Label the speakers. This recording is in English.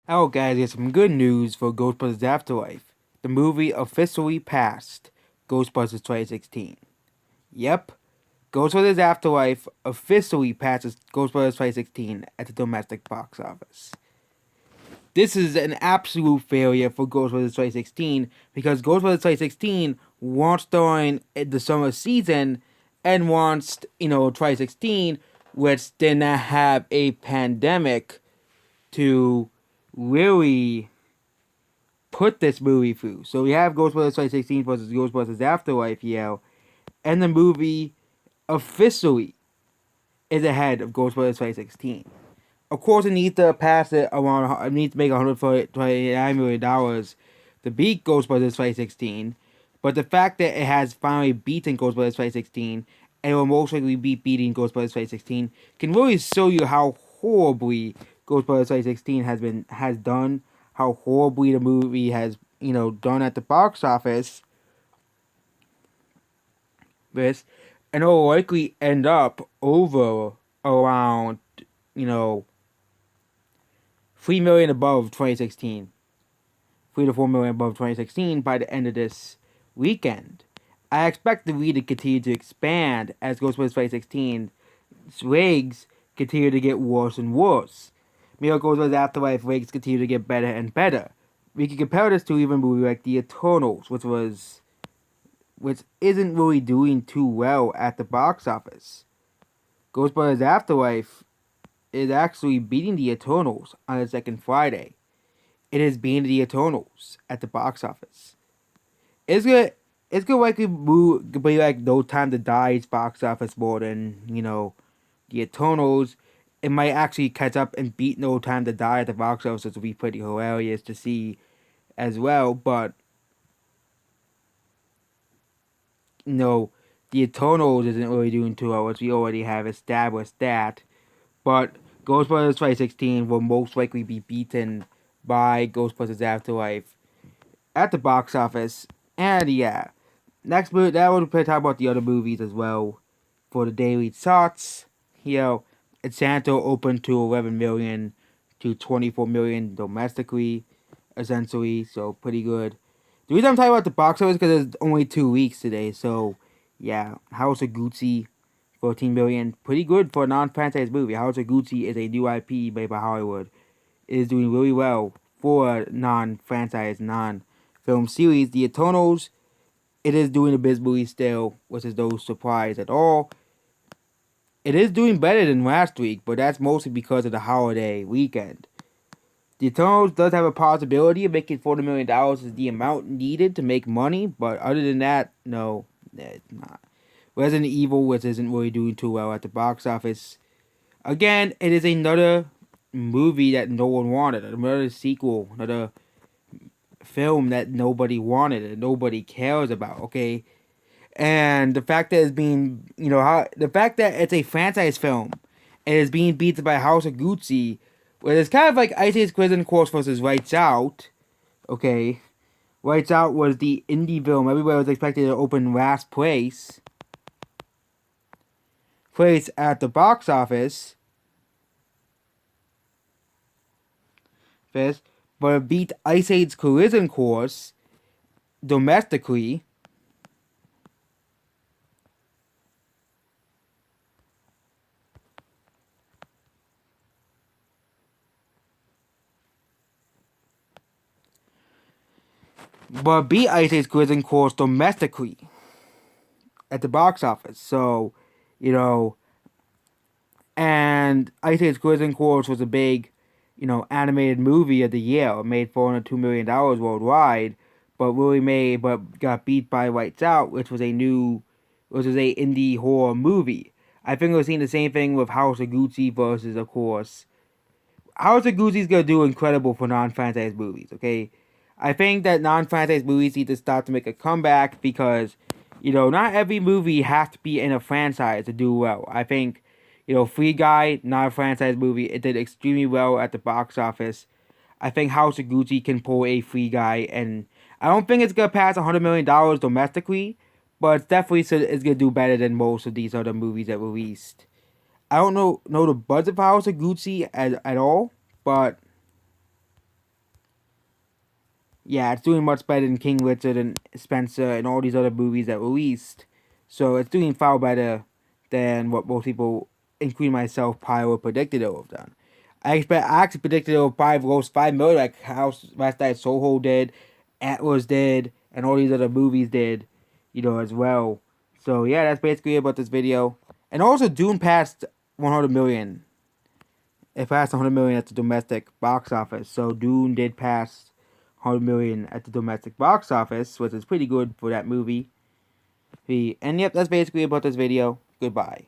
Speaker 1: Oh, guys, here's some good news for Ghostbusters Afterlife. The movie officially passed Ghostbusters 2016. Yep, Ghostbusters Afterlife officially passes Ghostbusters 2016 at the domestic box office. This is an absolute failure for Ghostbusters 2016 because Ghostbusters 2016 launched during the summer season and launched, 2016, which did not have a pandemic to really put this movie through. So we have Ghostbusters 2016 versus Ghostbusters Afterlife here, and the movie officially is ahead of Ghostbusters 2016. Of course, it needs to pass it around. It needs to make $129 million to beat Ghostbusters 2016. But the fact that it has finally beaten Ghostbusters 2016 and will most likely be beating Ghostbusters 2016 can really show you how horribly Ghostbusters 2016 has done, how horribly the movie has done at the box office. This and it will likely end up over around you know 3 million above 2016, 3 to 4 million above 2016 by the end of this weekend. I expect the lead to continue to expand as Ghostbusters 2016's rigs continue to get worse and worse. Meanwhile, Ghostbusters Afterlife rigs continue to get better and better. We can compare this to even a movie like The Eternals, which isn't really doing too well at the box office. Ghostbusters Afterlife is actually beating The Eternals on the second Friday. It has been The Eternals at the box office. It's gonna it's gonna likely be like No Time to Die's box office more than The Eternals. It might actually catch up and beat No Time to Die at the box office, which will be pretty hilarious to see as well. But no, The Eternals isn't really doing too well, as we already have established that. But Ghostbusters 2016 will most likely be beaten by Ghostbusters Afterlife at the box office. And yeah, next movie that we'll talk about the other movies as well for the daily charts. Encanto opened to 11 million to 24 million domestically, essentially, so pretty good. The reason I'm talking about the box office is because it's only 2 weeks today, so yeah, House of Gucci, 14 million, pretty good for a non-franchise movie. House of Gucci is a new IP made by Hollywood. It is doing really well for a non-franchise, non-film series. The Eternals, it is doing abysmally still, which is no surprise at all. It is doing better than last week, but that's mostly because of the holiday weekend. The Eternals does have a possibility of making $40 million is the amount needed to make money, but other than that, no, it's not. Resident Evil, which isn't really doing too well at the box office. Again, it is another movie that no one wanted, another sequel, another film that nobody wanted and nobody cares about, okay? And the fact that it's being, the fact that it's a franchise film and it's being beaten by House of Gucci, where it's kind of like Ice Age Prison Course versus Lights Out, okay? Lights Out was the indie film everybody was expected to open last place at the box office, first, but it beat Ice Age Collision Course domestically. But beat Ice Age Collision Course domestically at the box office. So, you know, and Ice Age Collision Course was a big, animated movie of the year. It made $402 million worldwide, but got beat by Lights Out, which was a indie horror movie. I think we're seeing the same thing with House of Gucci versus, of course, House of Gucci's gonna do incredible for non-franchise movies. Okay, I think that non-franchise movies need to start to make a comeback because, not every movie has to be in a franchise to do well. I think, Free Guy, not a franchise movie, it did extremely well at the box office. I think House of Gucci can pull a Free Guy, and I don't think it's gonna pass $100 million domestically, but it's gonna do better than most of these other movies that released. I don't know the budget for House of Gucci at all, but Yeah, it's doing much better than King Richard and Spencer and all these other movies that released. So it's doing far better than what most people, including myself, probably would predicted it would have done. I actually predicted it would probably gross 5 million, like how Last Night Soho did, Atlas did, and all these other movies did, as well. So yeah, that's basically about this video. And also, Dune passed 100 million. It passed 100 million at the domestic box office. So Dune did pass 100 million at the domestic box office, which is pretty good for that movie. And yep, that's basically about this video. Goodbye.